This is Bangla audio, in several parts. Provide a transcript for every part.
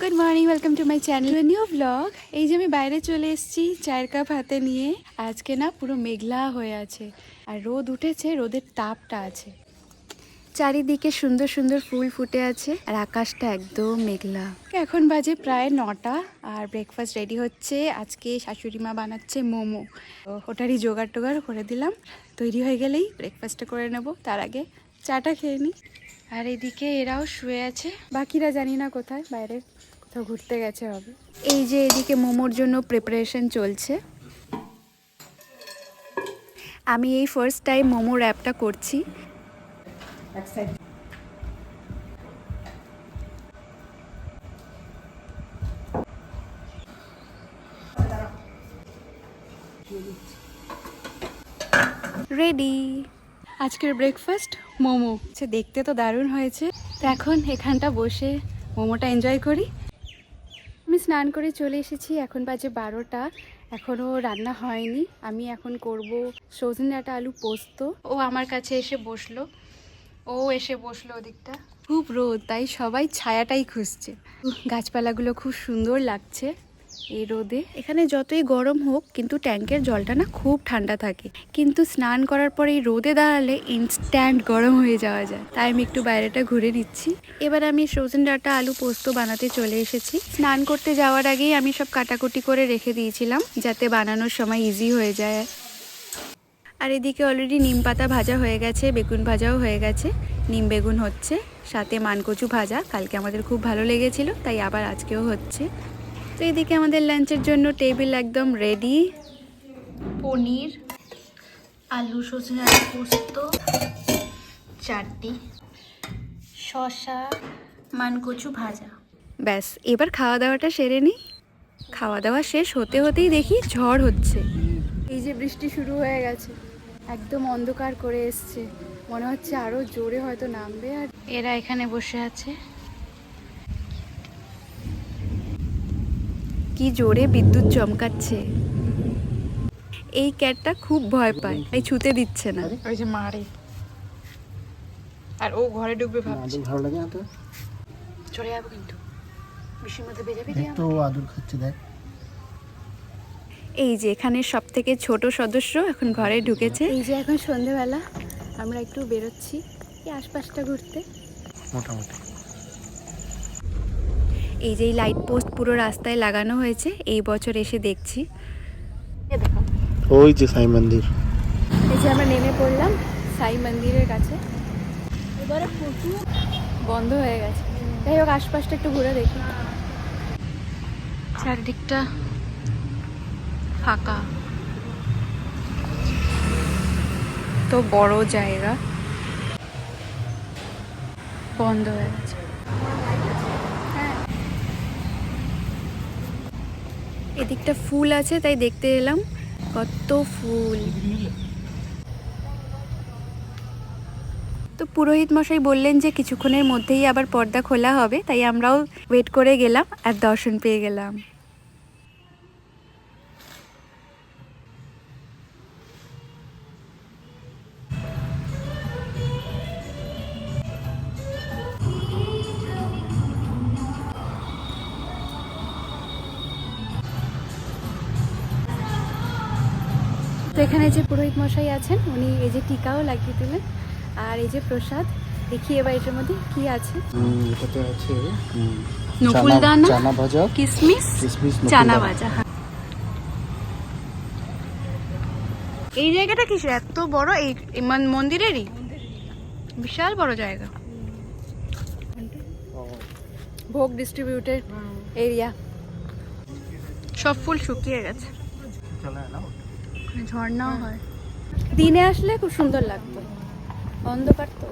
Good morning, welcome to my channel new blog. এই যে আমি বাইরে চলে এসেছি চায়ের কাপ হাতে নিয়ে। আজকে না পুরো মেঘলা হয়ে আছে আর রোদ উঠেছে, রোদের তাপটা আছে। চারিদিকে সুন্দর সুন্দর ফুল ফুটে আছে আর আকাশটা একদম মেঘলা। এখন বাজে প্রায় 9টা আর ব্রেকফাস্ট রেডি হচ্ছে। আজকে শাশুড়ি মা বানাচ্ছে মোমো, ওটারই জোগাড় টোগাড় করে দিলাম। তৈরি হয়ে গেলেই ব্রেকফাস্টটা করে নেব, তার আগে চাটা খেয়ে নিই। আর এদিকে এরাও শুয়ে আছে, বাকিরা জানি না কোথায়, বাইরে কোথাও ঘুরতে গেছে হবে। এই যে এদিকে মোমোর জন্য প্রিপারেশন চলছে। আমি এই ফার্স্ট টাইম মোমো র্যাপটা করছি। রেডি আজকের ব্রেকফাস্ট মোমো। আচ্ছা, দেখতে তো দারুণ হয়েছে। তো এখন এখানটা বসে মোমোটা এনজয় করি। আমি স্নান করে চলে এসেছি, এখন বাজে 12টা, এখনও রান্না হয়নি। আমি এখন করব সজনে ডাঁটা আলু পোস্ত। ও আমার কাছে এসে বসলো ওদিকটা। খুব রোদ, তাই সবাই ছায়াটাই খুঁজছে। গাছপালাগুলো খুব সুন্দর লাগছে এই রোদে। এখানে যতই গরম হোক কিন্তু ট্যাঙ্কের জলটা না খুব ঠান্ডা থাকে, কিন্তু স্নান করার পরে এই রোদে দাঁড়ালে ইনস্ট্যান্ট গরম হয়ে যাওয়া যায়। তাই আমি একটু বাইরেটা ঘুরে নিচ্ছি। এবার আমি সজনে ডাঁটা আলু পোস্ত বানাতে চলে এসেছি। স্নান করতে যাওয়ার আগেই আমি সব কাটাকুটি করে রেখে দিয়েছিলাম, যাতে বানানোর সময় ইজি হয়ে যায়। আর এদিকে অলরেডি নিম পাতা ভাজা হয়ে গেছে, বেগুন ভাজাও হয়ে গেছে। নিম বেগুন হচ্ছে, সাথে মানকচু ভাজা, কালকে আমাদের খুব ভালো লেগেছিল তাই আবার আজকেও হচ্ছে। তো এদিকে আমাদের লাঞ্চের জন্য টেবিল একদম রেডি। পনির, আলু সজনে ডাঁটা পোস্ত, চাটনি, শসা, মানকচু ভাজা। ব্যাস, এবার খাওয়া দাওয়াটা সেরে নিই। খাওয়া দাওয়া শেষ হতে হতেই দেখি ঝড় হচ্ছে। এই যে বৃষ্টি শুরু হয়ে গেছে, একদম অন্ধকার করে এসছে, মনে হচ্ছে আরো জোরে হয়তো নামবে। আর এরা এখানে বসে আছে, কি জোরে বিদ্যুৎ চমকাচ্ছে। এই ক্যাটটা খুব ভয় পায়, তাই ছুতে দিচ্ছে না। ওই যে মারে, আর ও ঘরে ঢুকবে ভাবছে। ভালো লাগে না তো, চলে যাবো কিন্তু বৃষ্টির মধ্যে বেজাবে। তো আদর খাচ্ছে দেখ। এই যে এখানে সব থেকে ছোট সদস্য এখন ঘরে ঢুকেছে। এই যে এখন সন্ধেবেলা, আমরা একটু বেরোচ্ছি এই আশপাশটা ঘুরতে। মোটামুটি এই যে লাইট পোস্ট পুরো রাস্তায় লাগানো হয়েছে, এই বছর এসে দেখছি। ওই যে সাই মন্দির। এই যে আমরা নেমে পড়লাম সাই মন্দিরের কাছে। এবারে প্রচুর বন্ধ হয়ে গেছে, যাই হোক আশপাশটা একটু ঘুরে দেখি। চারদিকটা ফাঁকা, তো বড় জায়গা বন্ধ হয়ে গেছে। এদিকটা ফুল আছে তাই দেখতে এলাম, কত ফুল। তো পুরোহিত মশাই বললেন যে কিছুক্ষণের মধ্যেই আবার পর্দা খোলা হবে, তাই আমরাও ওয়েট করে গেলাম আর দর্শন পেয়ে গেলাম। তো এখানে যে পুরোহিত মশাই আছেন, উনি এই যে টিকাও লাগিয়ে দিলেন। আর এই যে প্রসাদ, দেখি এবার এটার মধ্যে কি আছে। এটাতে আছে নকুলদানা, চানা ভাজা, কিশমিশ, চানা ভাজা। এই জায়গাটা কিসের এত বড়? এই মন্দিরেরই বিশাল বড় জায়গা, ভোগ ডিস্ট্রিবিউটেড এরিয়া। সব ফুল শুকিয়ে গেছে, ঝর্ণাও হয়। দিনে আসলে খুব সুন্দর লাগতো, অন্ধকার তো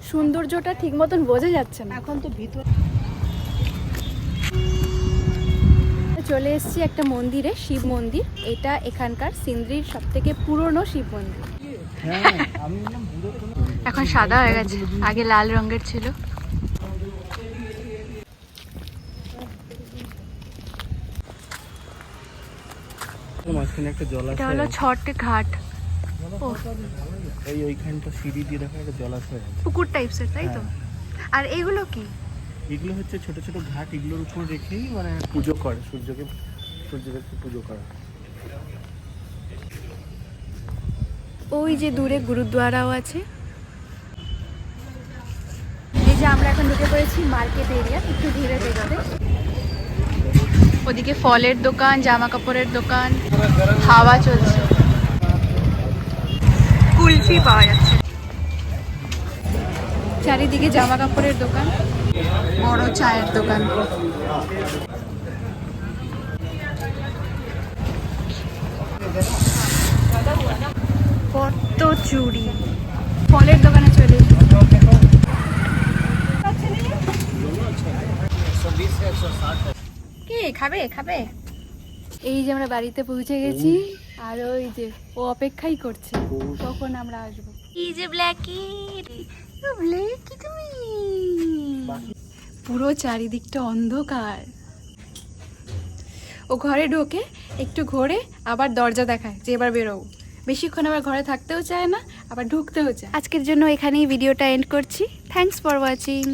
সৌন্দর্যটা ঠিক মতন বোঝা যাচ্ছে না এখন তো। ভিতর চলে এসেছি একটা মন্দিরে, শিব মন্দির। এটা এখানকার সিন্দ্রির সব থেকে পুরনো শিব মন্দির। এখন সাদা হয়ে গেছে, আগে লাল রঙের ছিল। এটা হলো ছটে ঘাট। ওইখানটা সিঁড়ি দিয়ে দেখা একটা জলাশয় আছে, পুকুর টাইপসের, তাই তো। আর এইগুলো কি? এগুলো হচ্ছে ছোট ছোট ঘাট, এগুলোর উপর রেখেই মানে পুজো করে, সূর্যদেবকে পুজো করে। ওই যে দূরে গুরুদ্বারাও আছে। এই যে আমরা এখন ঢুকে পড়েছি মার্কেট এরিয়া, একটু ধীরে ধীরে। ওদিকে ফলের দোকান, জামা কাপড়ের দোকান, হাওয়া চলছে, কুলফি পাওয়া যাচ্ছে। চারিদিকে জামা কাপড়ের দোকান, বড় চায়ের দোকান। কত চুড়ি। ফলের দোকানে চলে এসেছি। কি খাবে খাবে? এই যে আমরা বাড়িতে পৌঁছে গেছি, আর ওই যে ও অপেক্ষাই করছে কখন আমরা আসবো। এই যে ব্ল্যাকি, ব্ল্যাকি তুমি। পুরো চারিদিকটা অন্ধকার। ও ঘরে ঢোকে, একটু ঘোরে, আবার দরজা দেখায় যে এবার বেরোবো। বেশিক্ষণ আবার ঘরে থাকতেও চায় না, আবার ঢুকতেও চায়। আজকের জন্য এখানেই ভিডিওটা এন্ড করছি। Thanks for watching.